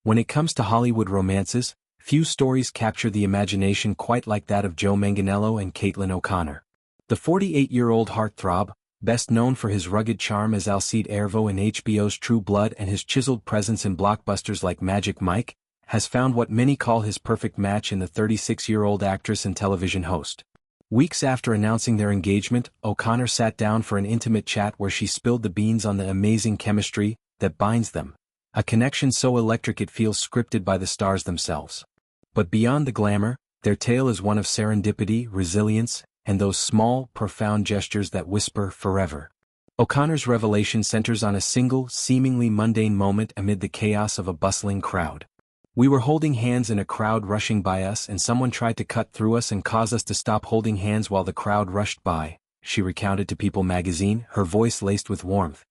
When it comes to Hollywood romances, few stories capture the imagination quite like that of Joe Manganiello and Caitlin O'Connor. The 48-year-old heartthrob, best known for his rugged charm as Alcide Herveau in HBO's True Blood and his chiseled presence in blockbusters like Magic Mike, has found what many call his perfect match in the 36-year-old actress and television host. Weeks after announcing their engagement, O'Connor sat down for an intimate chat where she spilled the beans on the amazing chemistry that binds them, a connection so electric it feels scripted by the stars themselves. But beyond the glamour, their tale is one of serendipity, resilience, and those small, profound gestures that whisper forever. O'Connor's revelation centers on a single, seemingly mundane moment amid the chaos of a bustling crowd. "We were holding hands in a crowd rushing by us and someone tried to cut through us and cause us to stop holding hands while the crowd rushed by," she recounted to People magazine, her voice laced with warmth.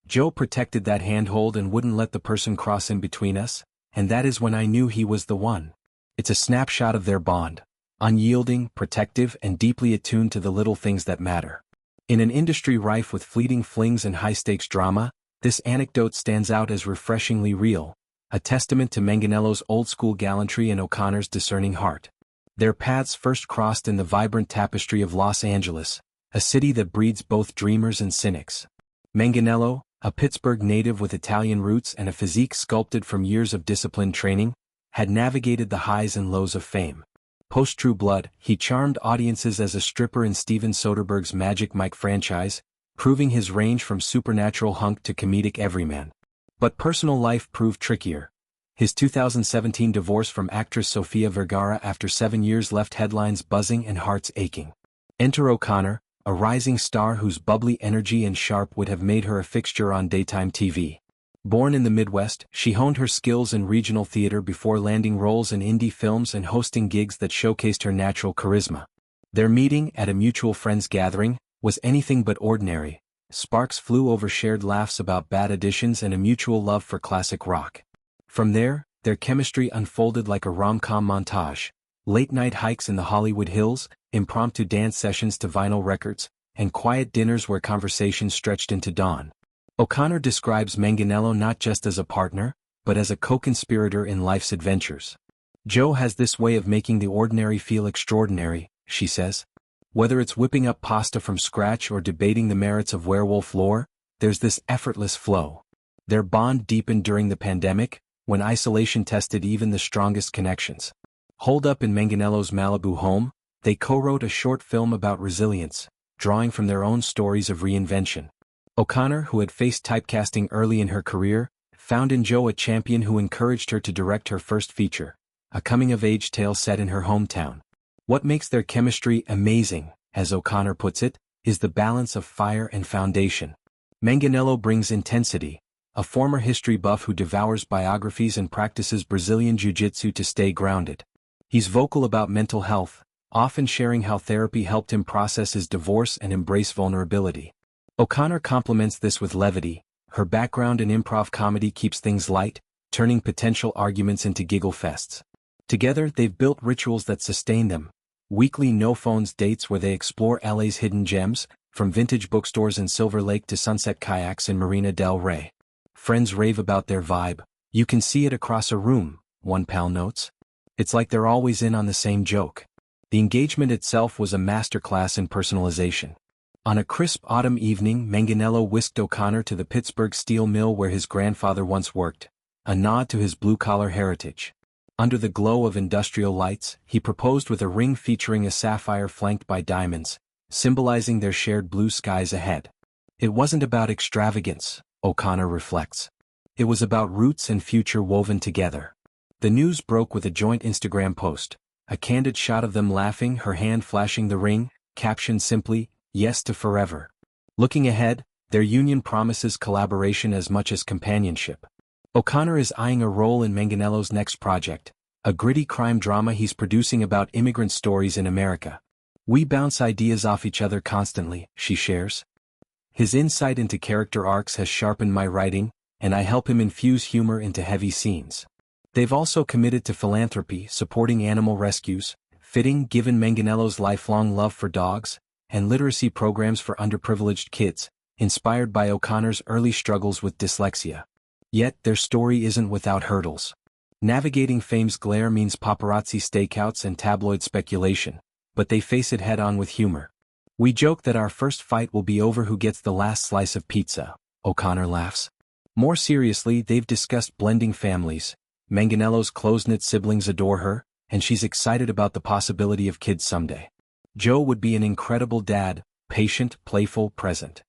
"Joe protected that handhold and wouldn't let the person cross in between us, and that is when I knew he was the one." It's a snapshot of their bond, unyielding, protective, and deeply attuned to the little things that matter. In an industry rife with fleeting flings and high-stakes drama, this anecdote stands out as refreshingly real, a testament to Manganiello's old-school gallantry and O'Connor's discerning heart. Their paths first crossed in the vibrant tapestry of Los Angeles, a city that breeds both dreamers and cynics. Manganiello, a Pittsburgh native with Italian roots and a physique sculpted from years of disciplined training, had navigated the highs and lows of fame. Post-True Blood, he charmed audiences as a stripper in Steven Soderbergh's Magic Mike franchise, proving his range from supernatural hunk to comedic everyman. But personal life proved trickier. His 2017 divorce from actress Sofia Vergara after 7 years left headlines buzzing and hearts aching. Enter O'Connor, a rising star whose bubbly energy and sharp wit have made her a fixture on daytime TV. Born in the Midwest, she honed her skills in regional theater before landing roles in indie films and hosting gigs that showcased her natural charisma. Their meeting, at a mutual friends gathering, was anything but ordinary. Sparks flew over shared laughs about Bad Editions and a mutual love for classic rock. From there, their chemistry unfolded like a rom-com montage. Late-night hikes in the Hollywood Hills, impromptu dance sessions to vinyl records, and quiet dinners where conversations stretched into dawn. O'Connor describes Manganiello not just as a partner, but as a co-conspirator in life's adventures. "Joe has this way of making the ordinary feel extraordinary," she says. "Whether it's whipping up pasta from scratch or debating the merits of werewolf lore, there's this effortless flow." Their bond deepened during the pandemic, when isolation tested even the strongest connections. Holed up in Manganiello's Malibu home, they co-wrote a short film about resilience, drawing from their own stories of reinvention. O'Connor, who had faced typecasting early in her career, found in Joe a champion who encouraged her to direct her first feature, a coming-of-age tale set in her hometown. What makes their chemistry amazing, as O'Connor puts it, is the balance of fire and foundation. Manganiello brings intensity, a former history buff who devours biographies and practices Brazilian jiu-jitsu to stay grounded. He's vocal about mental health, often sharing how therapy helped him process his divorce and embrace vulnerability. O'Connor complements this with levity. Her background in improv comedy keeps things light, turning potential arguments into giggle fests. Together, they've built rituals that sustain them. Weekly no-phones dates where they explore LA's hidden gems, from vintage bookstores in Silver Lake to sunset kayaks in Marina del Rey. Friends rave about their vibe. "You can see it across a room," one pal notes. "It's like they're always in on the same joke." The engagement itself was a masterclass in personalization. On a crisp autumn evening, Manganiello whisked O'Connor to the Pittsburgh steel mill where his grandfather once worked, a nod to his blue-collar heritage. Under the glow of industrial lights, he proposed with a ring featuring a sapphire flanked by diamonds, symbolizing their shared blue skies ahead. It wasn't about extravagance, O'Connor reflects. It was about roots and future woven together. The news broke with a joint Instagram post, a candid shot of them laughing, her hand flashing the ring, captioned simply, "Yes to forever." Looking ahead, their union promises collaboration as much as companionship. O'Connor is eyeing a role in Manganiello's next project, a gritty crime drama he's producing about immigrant stories in America. "We bounce ideas off each other constantly," she shares. "His insight into character arcs has sharpened my writing, and I help him infuse humor into heavy scenes." They've also committed to philanthropy, supporting animal rescues, fitting given Manganiello's lifelong love for dogs, and literacy programs for underprivileged kids, inspired by O'Connor's early struggles with dyslexia. Yet their story isn't without hurdles. Navigating fame's glare means paparazzi stakeouts and tabloid speculation, but they face it head-on with humor. "We joke that our first fight will be over who gets the last slice of pizza," O'Connor laughs. More seriously, they've discussed blending families. Manganiello's close-knit siblings adore her, and she's excited about the possibility of kids someday. Joe would be an incredible dad, patient, playful, present.